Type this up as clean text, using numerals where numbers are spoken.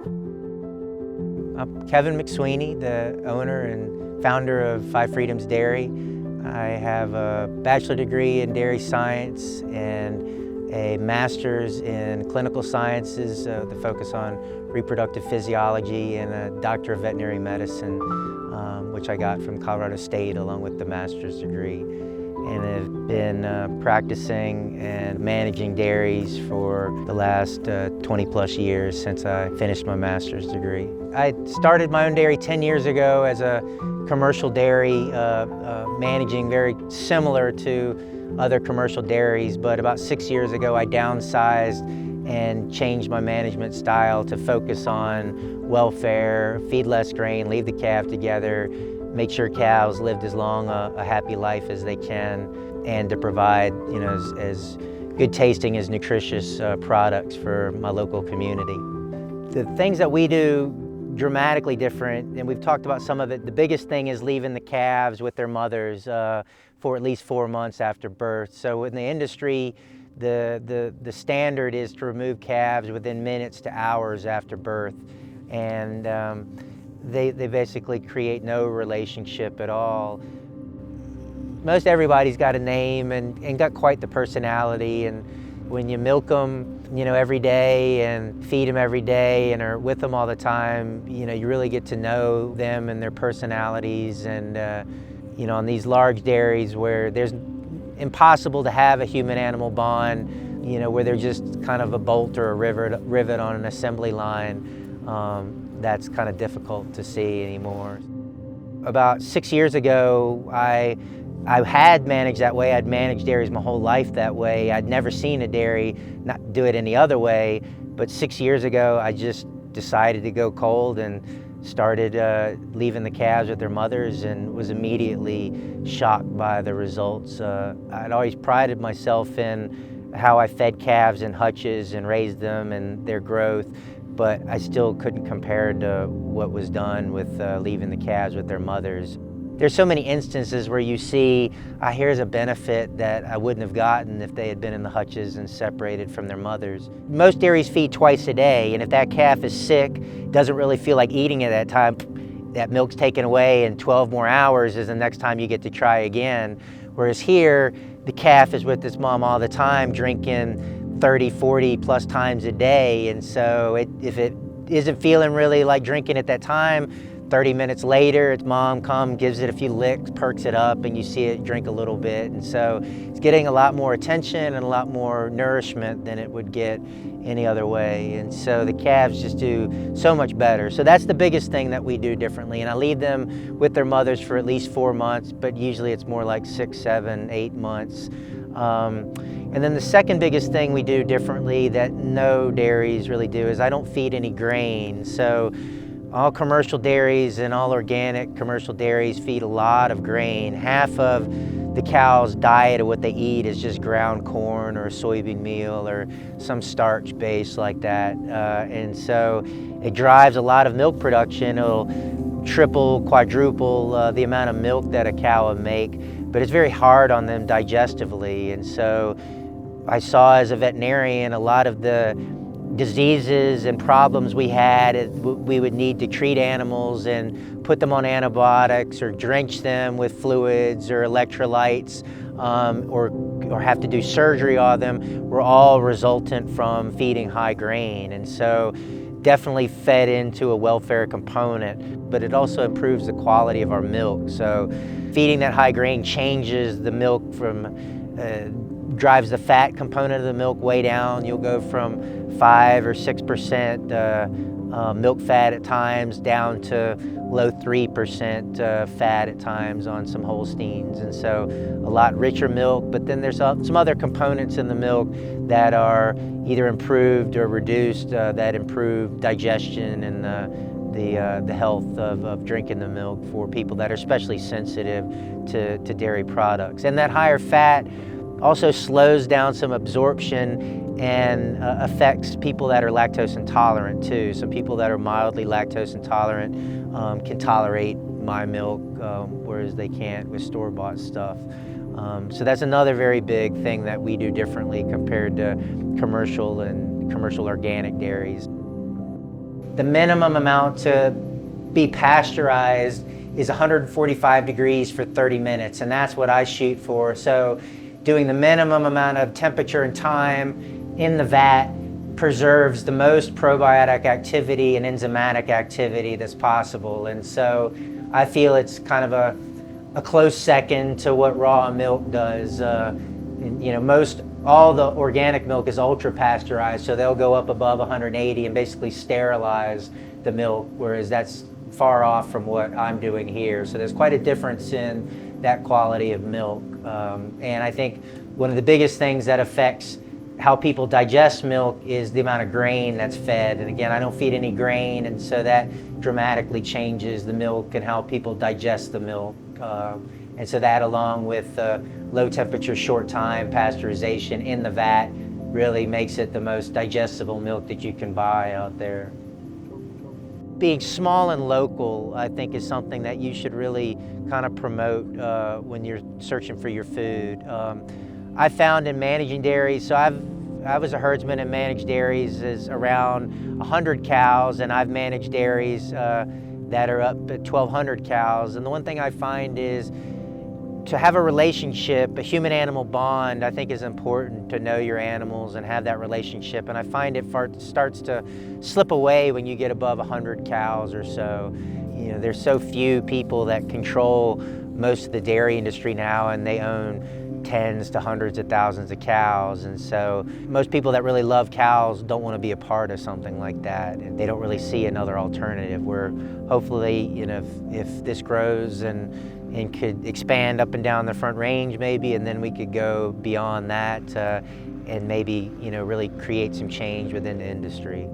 I'm Kevin McSweeney, the owner and founder of Five Freedoms Dairy. I have a bachelor degree in dairy science and a master's in clinical sciences, the focus on reproductive physiology, and a doctor of veterinary medicine, which I got from Colorado State along with the master's degree. And have been practicing and managing dairies for the last 20 plus years since I finished my master's degree. I started my own dairy 10 years ago as a commercial dairy, managing very similar to other commercial dairies, but about 6 years ago I downsized and changed my management style to focus on welfare, feed less grain, leave the calf together, make sure cows lived as long a happy life as they can, and to provide as good tasting as nutritious products for my local community. The things that we do dramatically different, and we've talked about some of it. The biggest thing is leaving the calves with their mothers for at least 4 months after birth. So in the industry, the standard is to remove calves within minutes to hours after birth, and they basically create no relationship at all. Most everybody's got a name and got quite the personality, and when you milk them, every day and feed them every day and are with them all the time, you really get to know them and their personalities. And on these large dairies where there's impossible to have a human-animal bond, where they're just kind of a bolt or a rivet on an assembly line, that's kind of difficult to see anymore. About 6 years ago, I had managed that way. I'd managed dairies my whole life that way. I'd never seen a dairy not do it any other way. But 6 years ago, I just decided to go cold and started leaving the calves with their mothers, and was immediately shocked by the results. I'd always prided myself in how I fed calves in hutches and raised them and their growth, but I still couldn't compare to what was done with leaving the calves with their mothers. There's so many instances where you see, here's a benefit that I wouldn't have gotten if they had been in the hutches and separated from their mothers. Most dairies feed twice a day, and if that calf is sick, doesn't really feel like eating at that time, that milk's taken away, and 12 more hours is the next time you get to try again. Whereas here, the calf is with its mom all the time, drinking 30, 40 plus times a day, and so if it isn't feeling really like drinking at that time, 30 minutes later, its mom comes, gives it a few licks, perks it up, and you see it drink a little bit. And so it's getting a lot more attention and a lot more nourishment than it would get any other way. And so the calves just do so much better. So that's the biggest thing that we do differently. And I leave them with their mothers for at least 4 months, but usually it's more like 6, 7, 8 months. And then the second biggest thing we do differently that no dairies really do is I don't feed any grain. So all commercial dairies and all organic commercial dairies feed a lot of grain. Half of the cow's diet of what they eat is just ground corn or soybean meal or some starch base like that. And so it drives a lot of milk production. It'll triple, quadruple the amount of milk that a cow will make, but it's very hard on them digestively. And so I saw as a veterinarian a lot of the diseases and problems we had. We would need to treat animals and put them on antibiotics or drench them with fluids or electrolytes, or have to do surgery on them, were all resultant from feeding high grain. And so definitely fed into a welfare component, but it also improves the quality of our milk. So feeding that high grain changes the milk from drives the fat component of the milk way down. You'll go from 5 or 6% milk fat at times down to low 3% fat at times on some Holsteins. And so a lot richer milk, but then there's some other components in the milk that are either improved or reduced that improve digestion and the health of drinking the milk for people that are especially sensitive to dairy products. And that higher fat also slows down some absorption and affects people that are lactose intolerant too. Some people that are mildly lactose intolerant can tolerate my milk, whereas they can't with store-bought stuff. So that's another very big thing that we do differently compared to commercial organic dairies. the minimum amount to be pasteurized is 145 degrees for 30 minutes, and that's what I shoot for. So doing the minimum amount of temperature and time in the vat preserves the most probiotic activity and enzymatic activity that's possible. And so I feel it's kind of a close second to what raw milk does. All the organic milk is ultra pasteurized, so they'll go up above 180 and basically sterilize the milk, whereas that's far off from what I'm doing here. So there's quite a difference in that quality of milk. And I think one of the biggest things that affects how people digest milk is the amount of grain that's fed. And again, I don't feed any grain, and so that dramatically changes the milk and how people digest the milk. And so that, along with low temperature, short time pasteurization in the vat, really makes it the most digestible milk that you can buy out there. Being small and local, I think, is something that you should really kind of promote when you're searching for your food. I found in managing dairies, so I was a herdsman and managed dairies is around 100 cows, and I've managed dairies that are up at 1,200 cows. And the one thing I find is to have a relationship, a human-animal bond, I think is important, to know your animals and have that relationship. And I find it starts to slip away when you get above 100 cows or so. You know, there's so few people that control most of the dairy industry now, and they own tens to hundreds of thousands of cows. And so most people that really love cows don't want to be a part of something like that, and they don't really see another alternative. Where hopefully, you know, if this grows and could expand up and down the Front Range maybe, and then we could go beyond that and maybe, you know, really create some change within the industry.